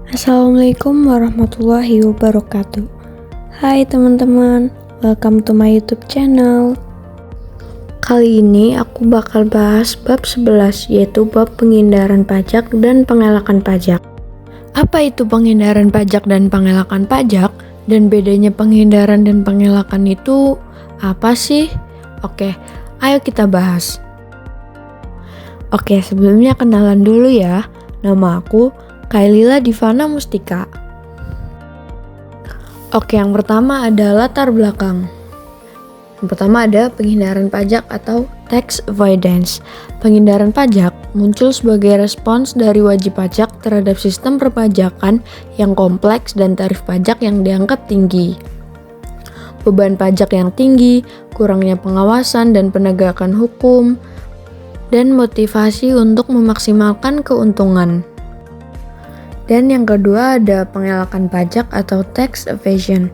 Assalamualaikum warahmatullahi wabarakatuh. Hai teman-teman, welcome to my YouTube channel. Kali ini aku bakal bahas bab 11, yaitu bab penghindaran pajak dan pengelakan pajak. Apa itu penghindaran pajak dan pengelakan pajak? Dan bedanya penghindaran dan pengelakan itu apa sih? Oke, ayo kita bahas. Oke, sebelumnya kenalan dulu ya. Nama aku Kailila Divana Mustika. Oke, yang pertama ada latar belakang. Yang pertama ada penghindaran pajak atau tax avoidance. Penghindaran pajak muncul sebagai respons dari wajib pajak terhadap sistem perpajakan yang kompleks dan tarif pajak yang dianggap tinggi. Beban pajak yang tinggi, kurangnya pengawasan dan penegakan hukum, dan motivasi untuk memaksimalkan keuntungan. Dan yang kedua ada pengelakan pajak atau tax evasion.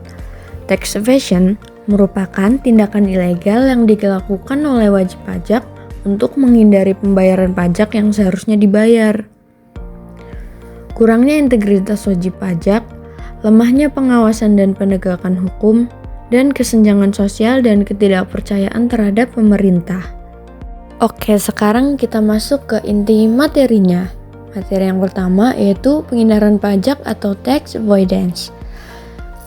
Tax evasion merupakan tindakan ilegal yang dilakukan oleh wajib pajak untuk menghindari pembayaran pajak yang seharusnya dibayar. Kurangnya integritas wajib pajak, lemahnya pengawasan dan penegakan hukum, dan kesenjangan sosial dan ketidakpercayaan terhadap pemerintah. Oke, sekarang kita masuk ke inti materinya. Materi yang pertama yaitu penghindaran pajak atau tax avoidance.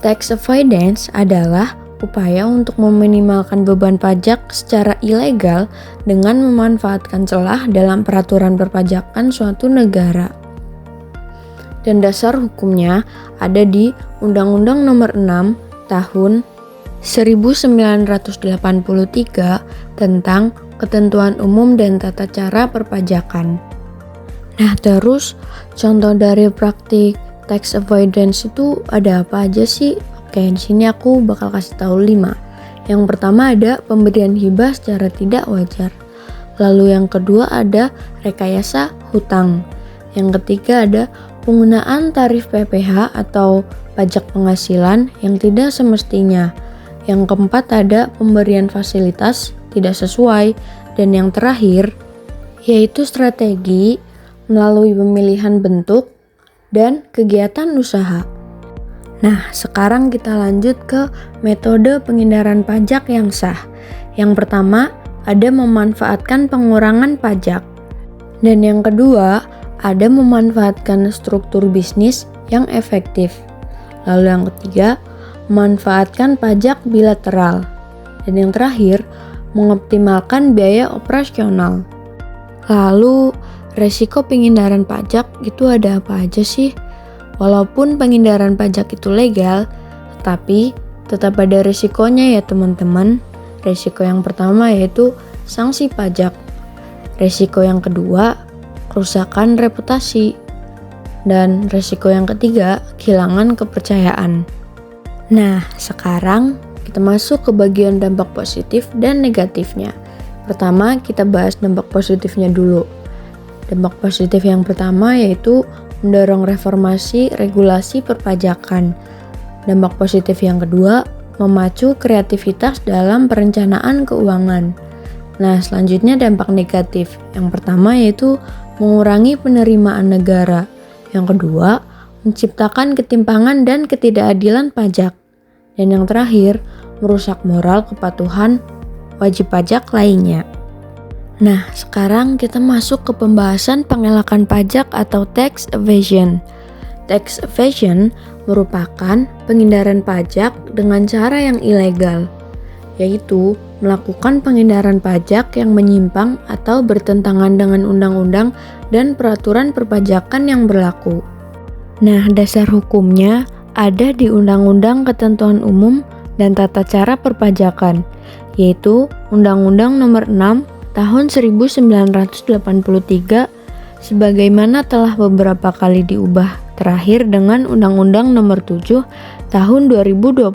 Tax avoidance adalah upaya untuk meminimalkan beban pajak secara ilegal dengan memanfaatkan celah dalam peraturan perpajakan suatu negara. Dan dasar hukumnya ada di Undang-Undang Nomor 6 Tahun 1983 tentang Ketentuan Umum dan Tata Cara Perpajakan. Nah, terus contoh dari praktik tax avoidance itu ada apa aja sih? Oke, di sini aku bakal kasih tahu 5. Yang pertama ada pemberian hibah secara tidak wajar. Lalu yang kedua ada rekayasa hutang. Yang ketiga ada penggunaan tarif PPh atau pajak penghasilan yang tidak semestinya. Yang keempat ada pemberian fasilitas tidak sesuai. Dan yang terakhir yaitu strategi melalui pemilihan bentuk dan kegiatan usaha. Nah, sekarang kita lanjut ke metode penghindaran pajak yang sah. Yang pertama, ada memanfaatkan pengurangan pajak. Dan yang kedua, ada memanfaatkan struktur bisnis yang efektif. Lalu yang ketiga, memanfaatkan pajak bilateral. Dan yang terakhir, mengoptimalkan biaya operasional. Lalu, resiko penghindaran pajak itu ada apa aja sih? Walaupun penghindaran pajak itu legal, tetapi tetap ada resikonya ya teman-teman. Resiko yang pertama yaitu sanksi pajak. Resiko yang kedua, kerusakan reputasi. Dan resiko yang ketiga, kehilangan kepercayaan. Nah, sekarang kita masuk ke bagian dampak positif dan negatifnya. Pertama, kita bahas dampak positifnya dulu. Dampak positif yang pertama yaitu mendorong reformasi regulasi perpajakan. Dampak positif yang kedua, memacu kreativitas dalam perencanaan keuangan. Nah, selanjutnya dampak negatif. Yang pertama yaitu mengurangi penerimaan negara. Yang kedua, menciptakan ketimpangan dan ketidakadilan pajak. Dan yang terakhir, merusak moral kepatuhan wajib pajak lainnya. Nah, sekarang kita masuk ke pembahasan pengelakan pajak atau tax evasion. Tax evasion merupakan penghindaran pajak dengan cara yang ilegal, yaitu melakukan penghindaran pajak yang menyimpang atau bertentangan dengan undang-undang dan peraturan perpajakan yang berlaku. Nah, dasar hukumnya ada di Undang-Undang Ketentuan Umum dan Tata Cara Perpajakan, yaitu Undang-Undang Nomor 6 Tahun 1983 sebagaimana telah beberapa kali diubah terakhir dengan Undang-Undang Nomor 7 Tahun 2021.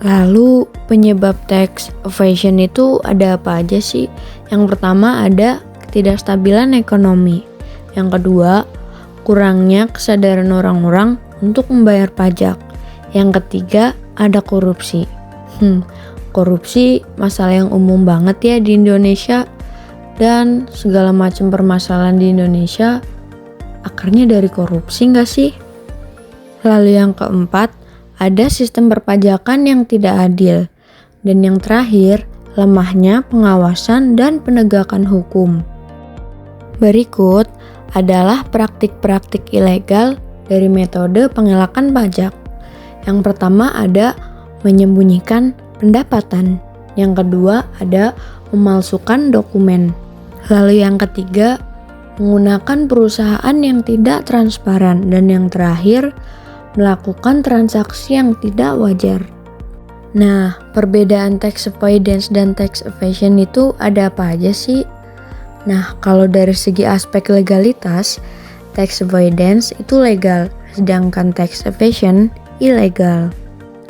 Lalu penyebab tax evasion itu ada apa aja sih? Yang pertama ada ketidakstabilan ekonomi. Yang kedua, kurangnya kesadaran orang-orang untuk membayar pajak. Yang ketiga, ada korupsi. Korupsi masalah yang umum banget ya di Indonesia, dan segala macam permasalahan di Indonesia akarnya dari korupsi nggak sih? Lalu yang keempat, ada sistem perpajakan yang tidak adil. Dan yang terakhir, lemahnya pengawasan dan penegakan hukum. Berikut adalah praktik-praktik ilegal dari metode pengelakan pajak. Yang pertama ada menyembunyikan pendapatan. Yang kedua ada memalsukan dokumen. Lalu yang ketiga, menggunakan perusahaan yang tidak transparan. Dan yang terakhir, melakukan transaksi yang tidak wajar. Nah, perbedaan tax avoidance dan tax evasion itu ada apa aja sih? Nah, kalau dari segi aspek legalitas, tax avoidance itu legal, sedangkan tax evasion ilegal.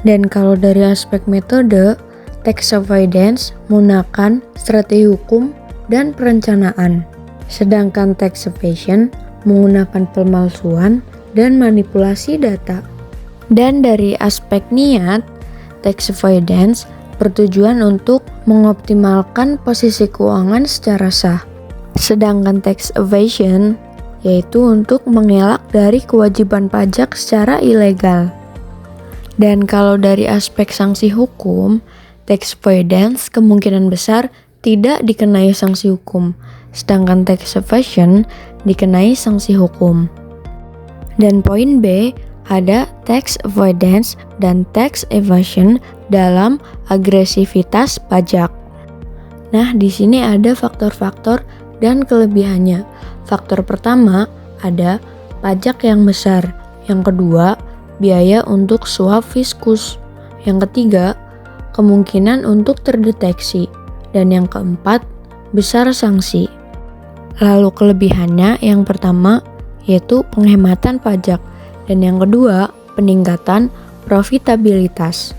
Dan kalau dari aspek metode, tax avoidance menggunakan strategi hukum dan perencanaan, sedangkan tax evasion menggunakan pemalsuan dan manipulasi data. Dan dari aspek niat, tax avoidance bertujuan untuk mengoptimalkan posisi keuangan secara sah. Sedangkan tax evasion yaitu untuk mengelak dari kewajiban pajak secara ilegal. Dan kalau dari aspek sanksi hukum, tax avoidance kemungkinan besar tidak dikenai sanksi hukum, sedangkan tax evasion dikenai sanksi hukum. Dan poin B, ada tax avoidance dan tax evasion dalam agresivitas pajak. Nah, di sini ada faktor-faktor dan kelebihannya. Faktor pertama ada pajak yang besar. Yang kedua, biaya untuk suap fiskus. Yang ketiga, kemungkinan untuk terdeteksi. Dan yang keempat, besar sanksi. Lalu kelebihannya yang pertama yaitu penghematan pajak, dan yang kedua peningkatan profitabilitas.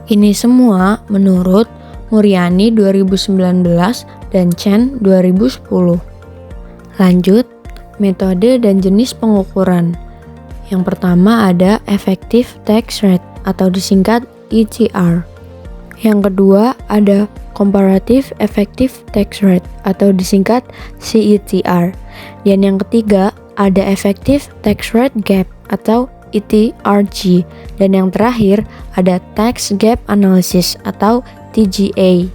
Ini semua menurut Muriani 2019 dan Chen 2010. Lanjut, metode dan jenis pengukuran. Yang pertama ada effective tax rate atau disingkat ETR. Yang kedua ada comparative effective tax rate atau disingkat CETR. Dan yang ketiga ada effective tax rate gap atau ETRG. Dan yang terakhir ada tax gap analysis atau TGA.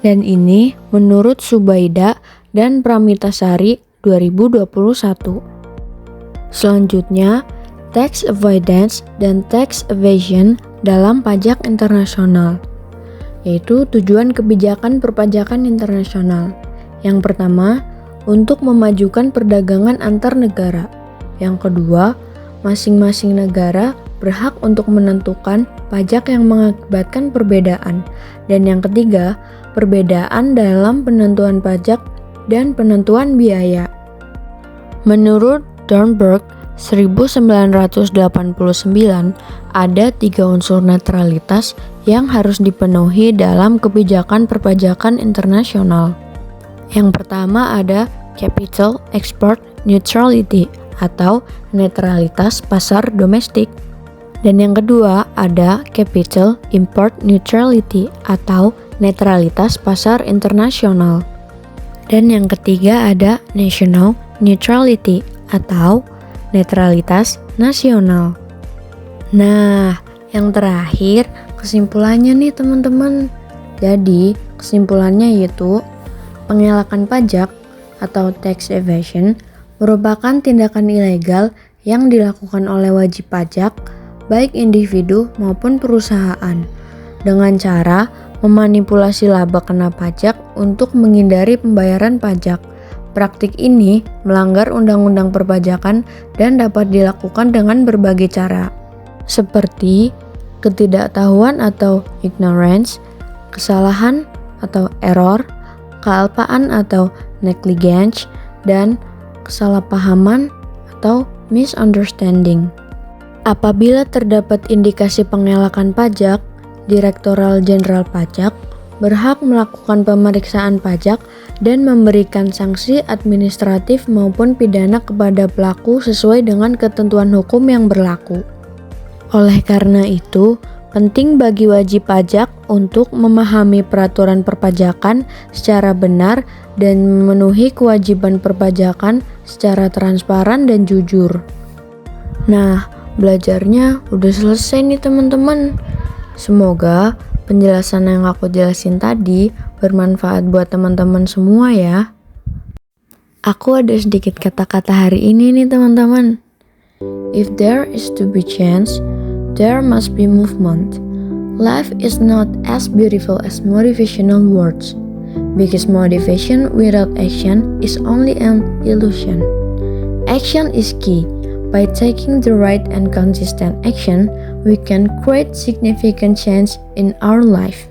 Dan ini menurut Subaida dan Pramitasari 2021. Selanjutnya, tax avoidance dan tax evasion dalam pajak internasional, yaitu tujuan kebijakan perpajakan internasional. Yang pertama, untuk memajukan perdagangan antar negara. Yang kedua, masing-masing negara berhak untuk menentukan pajak yang mengakibatkan perbedaan. Dan yang ketiga, perbedaan dalam penentuan pajak dan penentuan biaya. Menurut Dornberg 1989, ada 3 unsur netralitas yang harus dipenuhi dalam kebijakan perpajakan internasional. Yang pertama ada capital export neutrality atau netralitas pasar domestik. Dan yang kedua ada capital import neutrality atau netralitas pasar internasional. Dan yang ketiga ada national neutrality atau netralitas nasional. Nah, yang terakhir kesimpulannya nih teman-teman. Jadi, kesimpulannya yaitu pengelakan pajak atau tax evasion merupakan tindakan ilegal yang dilakukan oleh wajib pajak, baik individu maupun perusahaan, dengan cara memanipulasi laba kena pajak untuk menghindari pembayaran pajak. Praktik ini melanggar undang-undang perpajakan dan dapat dilakukan dengan berbagai cara, seperti ketidaktahuan atau ignorance, kesalahan atau error, kealpaan atau negligence, dan kesalahpahaman atau misunderstanding. Apabila terdapat indikasi pengelakan pajak, Direktorat Jenderal Pajak berhak melakukan pemeriksaan pajak dan memberikan sanksi administratif maupun pidana kepada pelaku sesuai dengan ketentuan hukum yang berlaku. Oleh karena itu, penting bagi wajib pajak untuk memahami peraturan perpajakan secara benar dan memenuhi kewajiban perpajakan secara transparan dan jujur. Nah, belajarnya udah selesai nih teman-teman. Semoga penjelasan yang aku jelasin tadi bermanfaat buat teman-teman semua ya. Aku ada sedikit kata-kata hari ini nih teman-teman. If there is to be change, there must be movement. Life is not as beautiful as motivational words, because motivation without action is only an illusion. Action is key. By taking the right and consistent action, we can create significant change in our life.